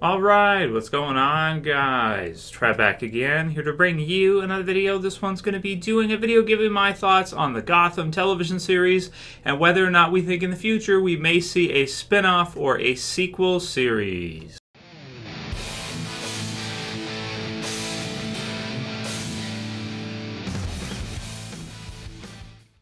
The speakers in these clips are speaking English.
Alright, what's going on, guys? Trev back again, here to bring you another video. This one's going to be doing a video giving my thoughts on the Gotham television series and whether or not we think in the future we may see a spin-off or a sequel series.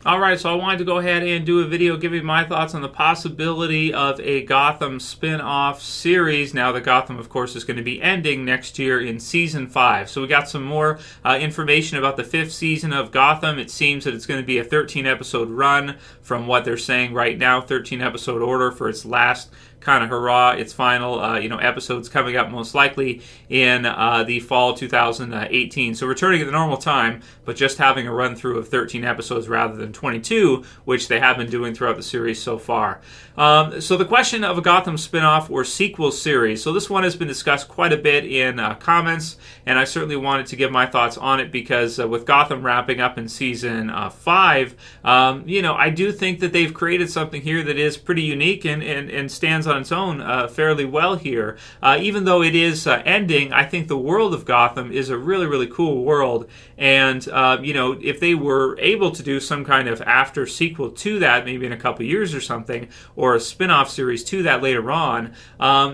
Alright, so I wanted to go ahead and do a video giving my thoughts on the possibility of a Gotham spin-off series. Now, the Gotham, of course, is going to be ending next year in Season 5. So we got some more information about the 5th season of Gotham. It seems that it's going to be a 13-episode run from what they're saying right now. 13-episode order for its last kind of hurrah, its final episodes coming up most likely in the fall 2018. So returning at the normal time, but just having a run through of 13 episodes rather than 22, which they have been doing throughout the series so far. So the question of a Gotham spin-off or sequel series. So this one has been discussed quite a bit in comments, and I certainly wanted to give my thoughts on it because with Gotham wrapping up in season 5, I do think that they've created something here that is pretty unique and stands on its own fairly well here. Even though it is ending, I think the world of Gotham is a really, really cool world. And, if they were able to do some kind of after sequel to that, maybe in a couple years or something, or a spin-off series to that later on,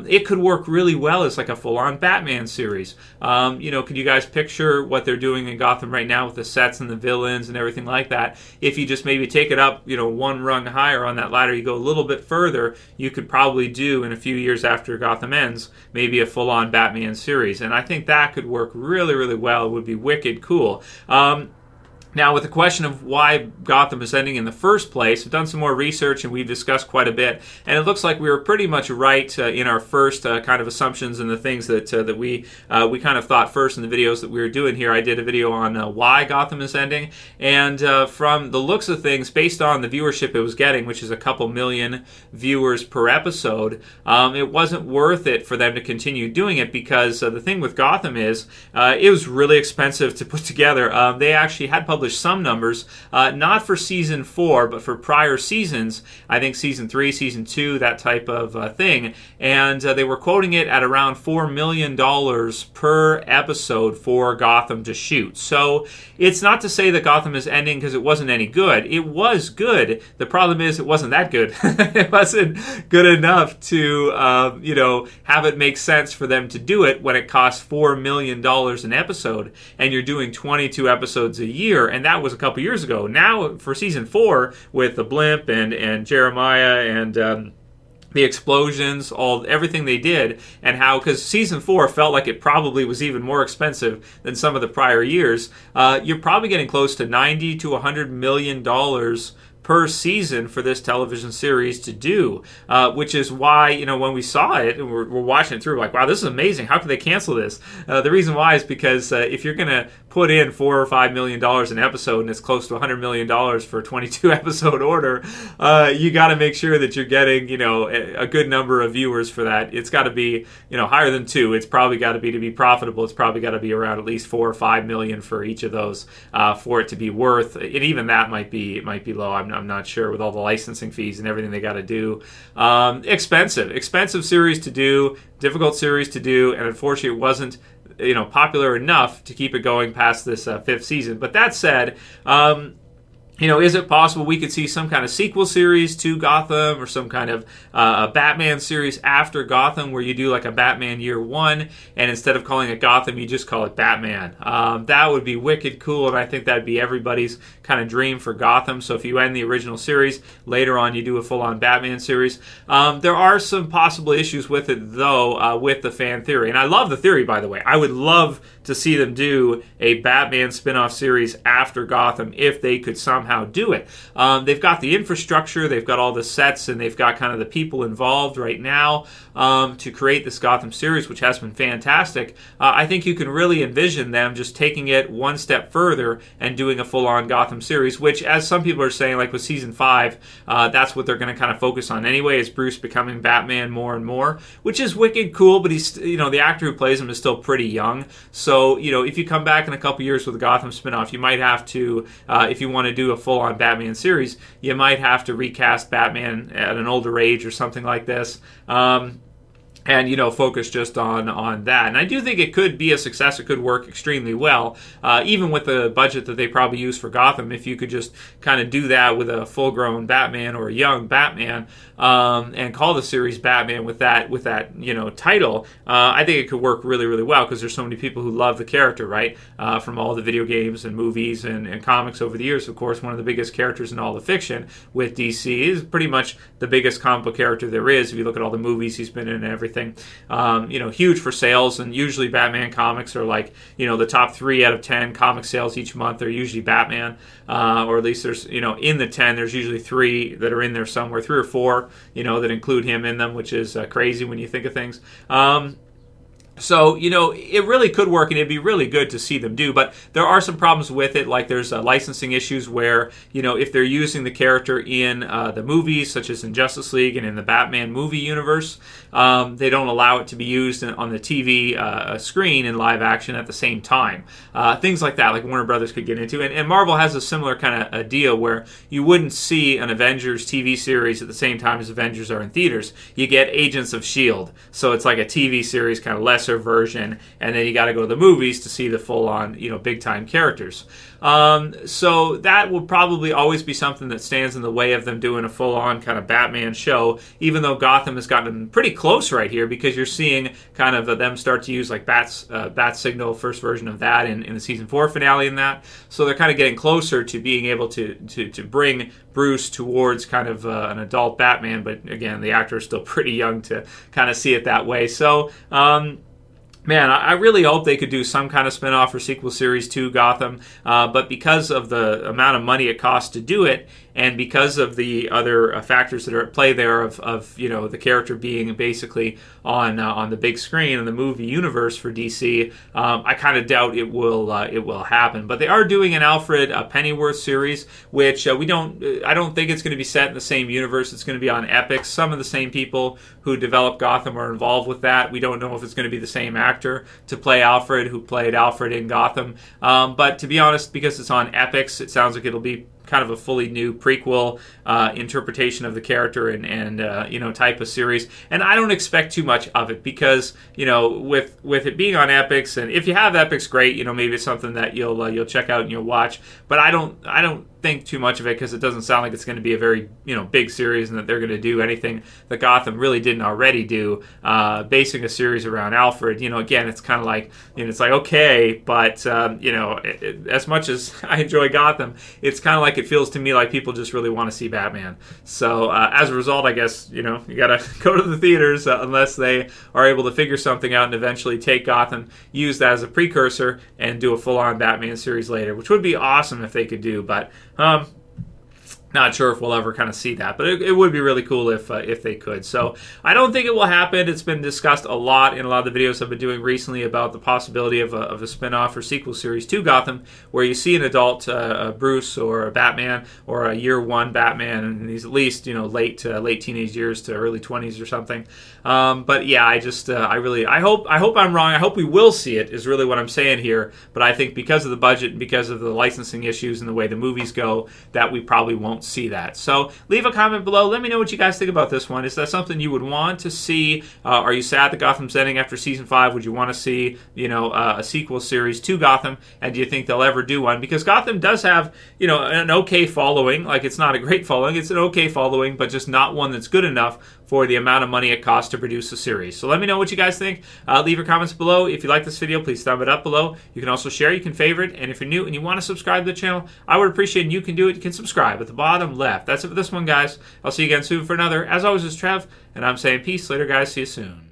it could work really well as like a full-on Batman series. Could you guys picture what they're doing in Gotham right now with the sets and the villains and everything like that? If you just maybe take it up, one rung higher on that ladder, you go a little bit further, you could probably do in a few years after Gotham ends, maybe a full-on Batman series. And I think that could work really, really well. It would be wicked cool. Now, with the question of why Gotham is ending in the first place, we've done some more research and we've discussed quite a bit, and it looks like we were pretty much right in our first kind of assumptions and the things that we kind of thought first in the videos that we were doing here. I did a video on why Gotham is ending, and from the looks of things, based on the viewership it was getting, which is a couple million viewers per episode, it wasn't worth it for them to continue doing it because the thing with Gotham is it was really expensive to put together. They actually had published some numbers, not for season 4, but for prior seasons. I think season 3, season 2, that type of thing. And they were quoting it at around $4 million per episode for Gotham to shoot. So it's not to say that Gotham is ending because it wasn't any good. It was good. The problem is it wasn't that good. It wasn't good enough to, have it make sense for them to do it when it costs $4 million an episode and you're doing 22 episodes a year. And that was a couple years ago. Now, for season 4, with the blimp and Jeremiah and the explosions, everything they did, and how, because season 4 felt like it probably was even more expensive than some of the prior years, you're probably getting close to $90 to $100 million per season for this television series to do, which is why, when we saw it and we're watching it through, like, wow, this is amazing. How could they cancel this? The reason why is because if you're going to put in $4 or $5 million an episode and it's close to $100 million for a 22 episode order, you got to make sure that you're getting, a good number of viewers for that. It's got to be, higher than 2. It's probably got to be profitable. It's probably got to be around at least 4 or 5 million for each of those for it to be worth. And even that might be low. I'm not sure with all the licensing fees and everything they got to do. Expensive series to do, difficult series to do, and unfortunately it wasn't popular enough to keep it going past this 5th season. But that said, is it possible we could see some kind of sequel series to Gotham or some kind of Batman series after Gotham where you do like a Batman Year 1 and instead of calling it Gotham, you just call it Batman? That would be wicked cool, and I think that'd be everybody's kind of dream for Gotham. So if you end the original series, later on you do a full-on Batman series. There are some possible issues with it, though, with the fan theory. And I love the theory, by the way. I would love to see them do a Batman spin-off series after Gotham if they could somehow do it. They've got the infrastructure, they've got all the sets, and they've got kind of the people involved right now to create this Gotham series, which has been fantastic. I think you can really envision them just taking it one step further and doing a full-on Gotham series, which, as some people are saying, like with season 5, that's what they're going to kind of focus on anyway, is Bruce becoming Batman more and more, which is wicked cool, but he's, the actor who plays him is still pretty young. So, if you come back in a couple years with a Gotham spinoff, you might have to, if you want to do a full-on Batman series, you might have to recast Batman at an older age or something like this. and focus just on that. And I do think it could be a success. It could work extremely well, even with the budget that they probably use for Gotham. If you could just kind of do that with a full-grown Batman or a young Batman, and call the series Batman with that title, I think it could work really, really well, because there's so many people who love the character, right? From all the video games and movies and comics over the years. Of course, one of the biggest characters in all the fiction with DC is pretty much the biggest comic book character there is. If you look at all the movies he's been in and everything. Huge for sales, and usually Batman comics are like, the top 3 out of 10 comic sales each month are usually Batman, or at least there's, in the 10, there's usually 3 that are in there somewhere, 3 or 4, that include him in them, which is crazy when you think of things. So, it really could work, and it'd be really good to see them do, but there are some problems with it, like there's licensing issues where, if they're using the character in the movies, such as in Justice League and in the Batman movie universe, they don't allow it to be used on the TV screen in live action at the same time. Things like that, like Warner Brothers could get into. And Marvel has a similar kind of a deal where you wouldn't see an Avengers TV series at the same time as Avengers are in theaters. You get Agents of S.H.I.E.L.D., so it's like a TV series, kind of lesser version, and then you got to go to the movies to see the full-on, big-time characters. So that will probably always be something that stands in the way of them doing a full-on kind of Batman show, even though Gotham has gotten pretty close right here, because you're seeing kind of them start to use like Bat Signal, first version of that in the season 4 finale and that. So they're kind of getting closer to being able to bring Bruce towards kind of an adult Batman, but again, the actor is still pretty young to kind of see it that way. So, man, I really hope they could do some kind of spinoff or sequel series to Gotham, but because of the amount of money it costs to do it, and because of the other factors that are at play there of the character being basically on the big screen in the movie universe for DC, I kind of doubt it will happen. But they are doing an Alfred Pennyworth series, which I don't think it's going to be set in the same universe. It's going to be on Epix. Some of the same people who developed Gotham are involved with that. We don't know if it's going to be the same actor to play Alfred who played Alfred in Gotham. But to be honest, because it's on Epix, it sounds like it'll be kind of a fully new prequel interpretation of the character and type of series. And I don't expect too much of it, because with it being on Epix, and if you have Epix, great. Maybe it's something that you'll check out and you'll watch. But I don't think too much of it, because it doesn't sound like it's going to be a very big series, and that they're going to do anything that Gotham really didn't already do, basing a series around Alfred. Again, it's kind of like it's like, okay, but as much as I enjoy Gotham, it's kind of like, it feels to me like people just really want to see Batman. So as a result, I guess you gotta go to the theaters unless they are able to figure something out and eventually take Gotham, use that as a precursor, and do a full-on Batman series later, which would be awesome if they could do. But not sure if we'll ever kind of see that, but it would be really cool if they could. So I don't think it will happen. It's been discussed a lot in a lot of the videos I've been doing recently about the possibility of a spin-off or sequel series to Gotham, where you see an adult Bruce or a Batman, or a year 1 Batman, and he's at least late teenage years to early 20s or something. But yeah, I hope I'm wrong. I hope we will see it, is really what I'm saying here. But I think because of the budget and because of the licensing issues and the way the movies go, that we probably won't see that. So leave a comment below. Let me know what you guys think about this one. Is that something you would want to see? Are you sad that Gotham's ending after season 5? Would you want to see a sequel series to Gotham? And do you think they'll ever do one? Because Gotham does have an okay following. Like, it's not a great following. It's an okay following, but just not one that's good enough for the amount of money it costs to produce a series. So let me know what you guys think. Leave your comments below. If you like this video, please thumb it up below. You can also share, you can favorite, and if you're new and you want to subscribe to the channel, I would appreciate it, and you can do it. You can subscribe at the bottom left. That's it for this one, guys. I'll see you again soon for another. As always, it's Trev, and I'm saying peace. Later, guys. See you soon.